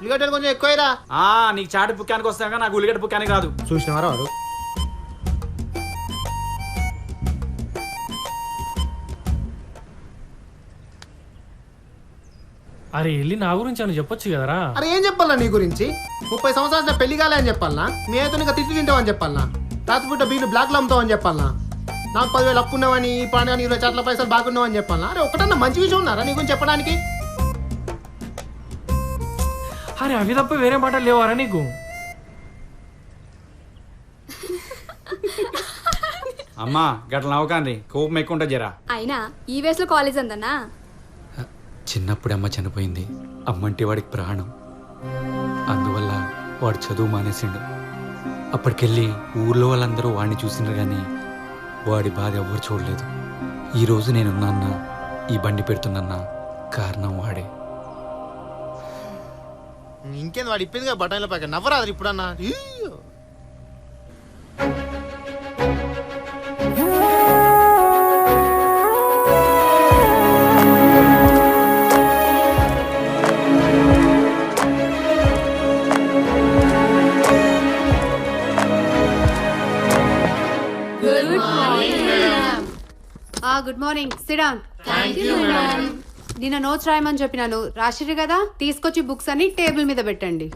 ఉల్లిగడ్డలు కొంచెం ఎక్కువైరా. నీకు చాటి పుక్కానికి వస్తాగా, నాకు ఉల్లిగడ్డ పుక్కానికి రాదు. చూసినవారా వాడు? అరే వెళ్ళి నా గురించి అని చెప్పొచ్చు కదరా. అరే ఏం చెప్పాలా నీ గురించి? 30 సంవత్సరాలు పెళ్లి కాలే అని చెప్పాలనా? మీ అయితే ఇంకా తిట్లు తింటావని చెప్పాలనా? రాత్రిపూట బీర్లు బ్లాక్లో అమ్ముతావని చెప్పాలనా? నాకు 10,000 అప్పు ఉన్నావని, ఈ ప్రాణాన్ని 20 చాట్ల పైసలు బాగున్నావని చెప్పాలనా? అరే ఒకటన్నా మంచి విషయం ఉన్నారా నీ గురించి చెప్పడానికి? అరే అవి తప్ప వేరే మాటలు లేవారా నీకు? అమ్మా గట్ల నవ్వకండి, కోపం ఎక్కువ ఉంటుంది జరా. అయినా ఈ వయసులో కాలేజ్ అందన్నా? చిన్నప్పుడు అమ్మ చనిపోయింది. అమ్మంటే వాడికి ప్రాణం. అందువల్ల వాడు చదువు మానేసిండు. అప్పటికెళ్ళి ఊర్లో వాళ్ళందరూ వాడిని చూసినారు కానీ వాడి బాధ ఎవ్వరు చూడలేదు. ఈరోజు నేనున్నా, ఈ బండి పెడుతున్నా కారణం వాడే. ఇంకేంది వాడు ఇప్పిందిగా బఠానీల ప్యాకెట్. నవ్వరాదు ఇప్పుడన్నా. Good morning. SIT down. నిన్న నోట్స్ రాయమని చెప్పినాను, రాసిరు కదా. తీసుకొచ్చి బుక్స్ అన్ని టేబుల్ మీద పెట్టండి.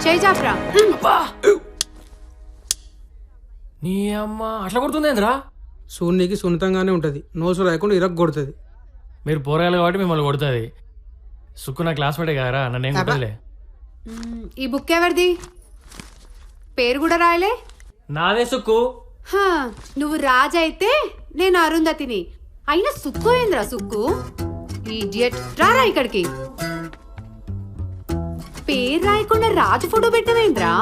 చేయి చాప్రా. నీ అమ్మ అట్లా కొడుతుందేంద్రా? సూర్యునికి సున్నితంగానే ఉంటుంది, నోసు రాయకుండా ఇరగ కొడుతుంది. మీరు పోరాయాలి కాబట్టి మిమ్మల్ని కొడుతుంది. సుక్కు నా క్లాస్మేటే కదరా, నన్ను ఏం కొట్టలే. ఈ బుక్ ఎవరిది? పేరు కూడా రాయలే. నాదే సుక్కు. నువ్వు రాజు అయితే నేను అరుంధతిని. అయినా సుక్కు ఏంద్రా సుక్కు? ఇడియట్. రారా ఇక్కడికి. పేరు రాయకుండా రాజు ఫోటో పెట్టవేంద్రా?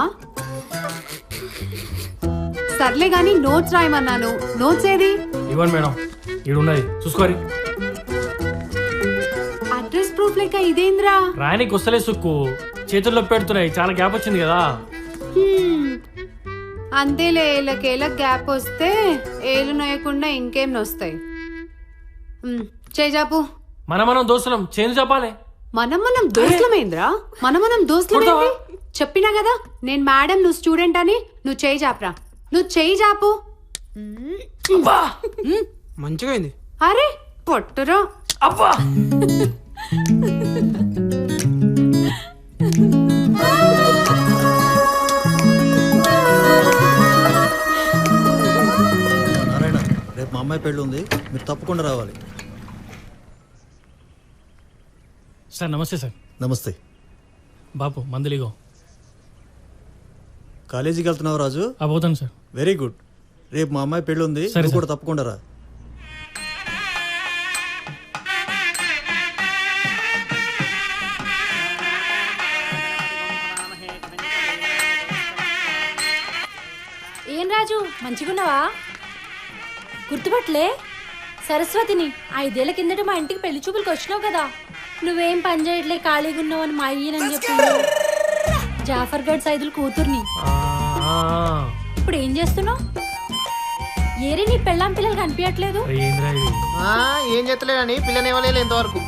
సర్లే గాని నోట్స్ రాయమన్నాను. నోట్స్ ఏది? ఇవ్వండి మేడం, ఈడున్నది చూసుకోరి. అడ్రస్ ప్రూఫ్ లెక్క ఇదేంద్రా? రాయనికి వస్తలే సుక్కు, చేతుల్లో పెడుతున్నాయి. చాలా గ్యాప్ వచ్చింది కదా. అంతేలే, ఏళ్ళకేళ్ళ గ్యాప్ వస్తే ఏళ్ళు నొయ్యకుండా ఇంకేం నొస్తాయి. చేజాపు. మనం దోస్తులం, చేంజ్ చెప్పాలి. మనం దోస్తులమేంద్రా? మనం దోస్తులమేంది? చెప్పినా కదా నేను మేడం, నువ్వు స్టూడెంట్ అని. నువ్వు చేయి చాపరా. నువ్వు చేయి చాపు. మంచిగా అయింది. అరే పొట్టురా. అబ్బా నారాయణ, రేపు మా అమ్మాయి పెళ్ళి ఉంది, మీరు తప్పకుండా రావాలి. సార్ నమస్తే. సార్ నమస్తే. బాపు మందులిగో. కాలేజీకి వెళ్తున్నావు రాజు? పోతాను సార్. Very good. రేపు మా అమ్మాయి పెళ్ళి ఉంది, నువ్వు కూడా తప్పకుండా రా. ఏం రాజు, మంచిగున్నావా? గుర్తుపట్లే సరస్వతిని. 5 ఏళ్ల కిందట మా ఇంటికి పెళ్లి చూపులకు వచ్చినావు కదా. నువ్వేం పని చేయట్లే, ఖాళీగా ఉన్నావు అని మా అయ్యనని చెప్పింది. జాఫర్ గఢ్ సైదుల కూతుర్ని. ఇప్పుడు ఏం చేస్తున్నావు? ఏరే నీ పెళ్ళాం పిల్లలు కనిపించట్లేదు. ఏం చేస్తలేదని పిల్లనేవలేదు ఇంతవరకు.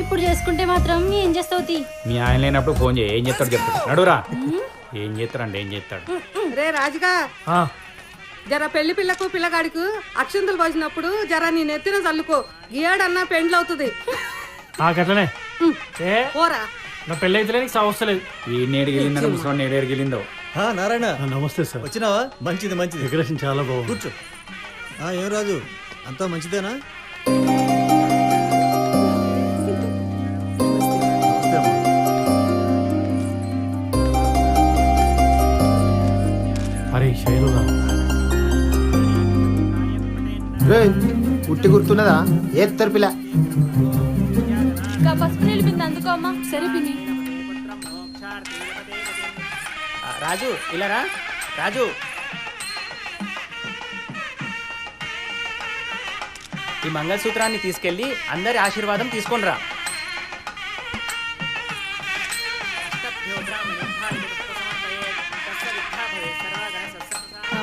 ఇప్పుడు చేసుకుంటే మాత్రం ఏం చేస్తావు? మీ ఆయన లేనప్పుడు ఫోన్ చేయి, ఏం చేస్తాడు చెప్తాడు. నడురా. ఏం చేస్తాడండి, ఏం చేస్తాడు? రే రాజుగా, జర పెళ్లి పిల్లకు పిల్లగాడికి అక్షంతలు పోసినప్పుడు జర నీ నెత్తిన చల్లుకో. గీయాడన్నా పెండ్లు అవుతుంది. అట్లనే పోరా. నా పెళ్ళి అయితే నీకు సమస్యలేదు. ఈ నేడు గెలిందో ముసలి నేడు గెలిందో. నారాయణ నమస్తే సార్. వచ్చినావా? మంచిది మంచిది. డెకరేషన్ చాలా బాగుంది. కూర్చో. ఏం రాజు, అంతా మంచిదేనా? అరే శైలుగా పుట్టి గుర్తున్నదా? ఏత్తరు పిల్ల. పసుపు నీళ్ళు బింది అందుకో అమ్మా. సరే పిన్ని. రాజు ఇలారా. రాజు, ఈ మంగళసూత్రాన్ని తీసుకెళ్లి అందరి ఆశీర్వాదం తీసుకొనిరా.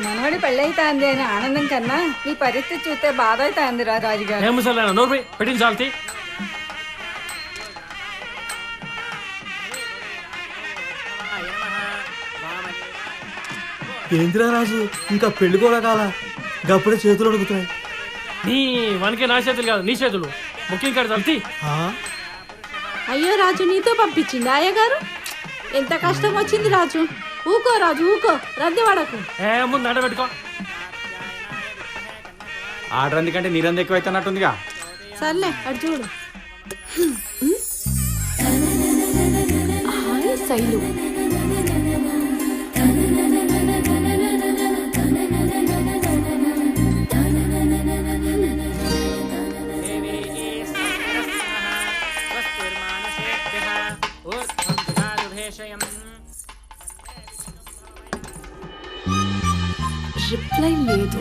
మనవడి పెళ్ళి అవుతుంది అని ఆనందం కన్నా నీ పరిస్థితి చూస్తే బాధ అవుతుంది రా రాజుగారు. ఏం ముసలి నోరు పోయి పెట్టింది చాలతి. ఏందిరా రాజు ఇంకా పెళ్లి కూడా కాల గప్పుడే చేతులు అడుగుతున్నాయి. నీ వనకే నా చేతులు కాదు నీ చేతులు బుకింగ్ కార్డు చాలతి. అయ్యో రాజు నీతో పంపించింది అయ్యగారు. ఎంత కష్టం వచ్చింది రాజు. ఊకో రాజు ఊకో, రద్దీ పడకు. ముందు అడ్డ పెట్టుకో. ఆర్డర్ ఎందుకంటే నీరంది ఎక్కువ అవుతున్నట్టుందిగా. సర్లే అటు చూడు. హాయ్ శైలు. రిప్లై లేదు.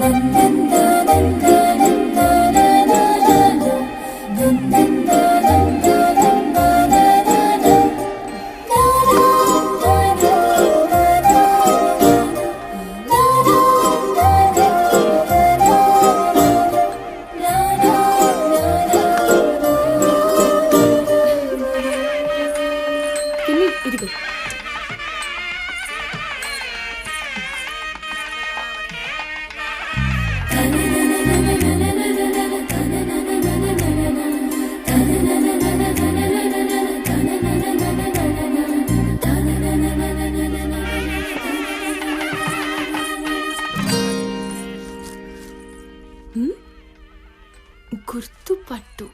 ఇదిగో గుర్తుపట్టు.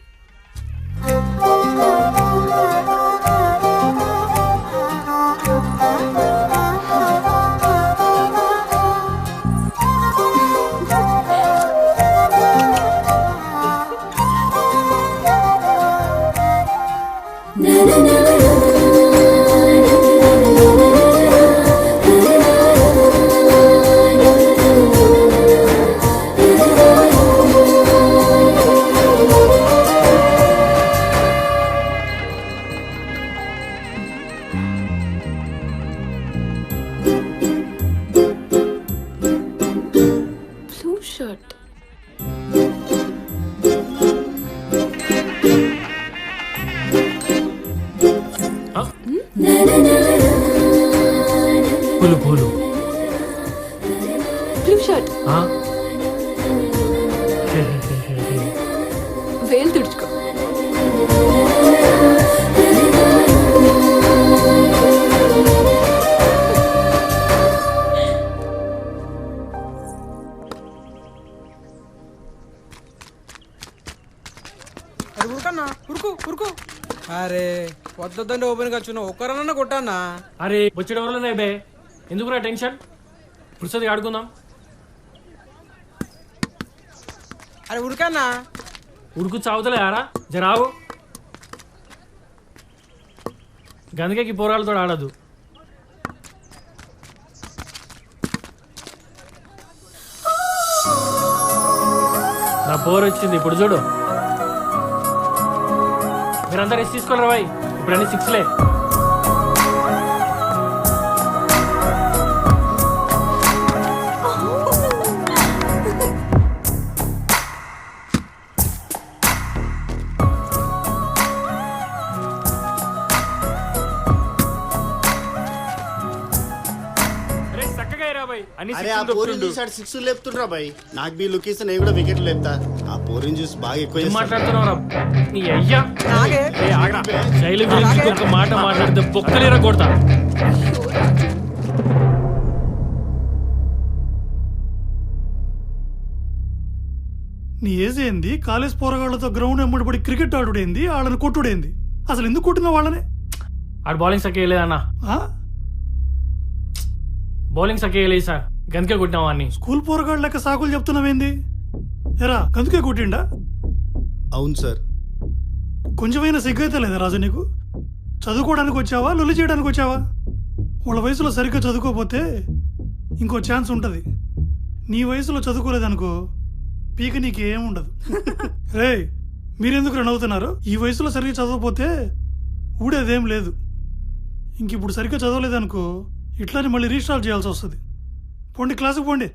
Blue shirt. పూలు పూలు బ్లూ షర్ట్. వేలు తుడుచుకో. ఉరుకన్నా ఉరుకు ఉరుకు. అరే వద్దంటే ఓపెన్ గా వచ్చున్నా ఒక్కరన్నా కొట్టన్నా. అరే వచ్చేట ఎవరు బే ఎందుకురా టెన్షన్. పురుషది ఆడుకుందాం. అరే ఉరుకన్నా. ఉడుకు చావుతలే ఆరా జరావు. గందకి పోరాలతో ఆడదు. నా పోరు వచ్చింది ఇప్పుడు చూడు. మీరంతా రెస్ట్ తీసుకోలేరు బాయ్. ఇప్పుడు అన్ని 6లే. అరే ఆ పోరిని చూసాడు 6 లేపుతుండ్రా బాయ్. నాకు బీ లుక్ ఇస్తే నేను కూడా వికెట్లు లేపుతా. ఆ పోరిని చూసి బాగా ఎక్కువ మాట్లాడుతున్నావు. నీ అయ్యా శైలి గురించి ఒక మాట మాట్లాడితే బొక్కలేరా కొడతా. నీ ఏజ్ ఏంది? కాలేజ్ పోరగాళ్లతో గ్రౌండ్ ఎమ్మడిపడి క్రికెట్ ఆడుడేంది? వాళ్ళని కొట్టుడేంది? అసలు ఎందుకు కొట్టిన వాళ్ళని? ఆడు బౌలింగ్ సక్కేయలేదన్నా. బౌలింగ్ సక్కేయలేదు సార్. గందుకే కొట్టినావా అన్ని. స్కూల్ పోరగాళ్ళ లెక్క సాకులు చెప్తున్నావేంది? ఎరా గందుకే కొట్టిండా? అవును సార్. కొంచెమైనా సిగ్గైతే లేదా రాజు నీకు? చదువుకోవడానికి వచ్చావా లొల్లి చేయడానికి వచ్చావా? వాళ్ళ వయసులో సరిగ్గా చదువుకోకపోతే ఇంకో ఛాన్స్ ఉంటుంది. నీ వయసులో చదువుకోలేదనుకో పీక నీకేముండదు. రే మీరెందుకు నవ్వుతున్నారు? ఈ వయసులో సరిగ్గా చదవకపోతే ఊడేదేం లేదు. ఇంక ఇప్పుడు సరిగ్గా చదవలేదనుకో ఇట్లానే మళ్ళీ రీస్టార్ట్ చేయాల్సి వస్తుంది. పోండి క్లాసుకు పోండి.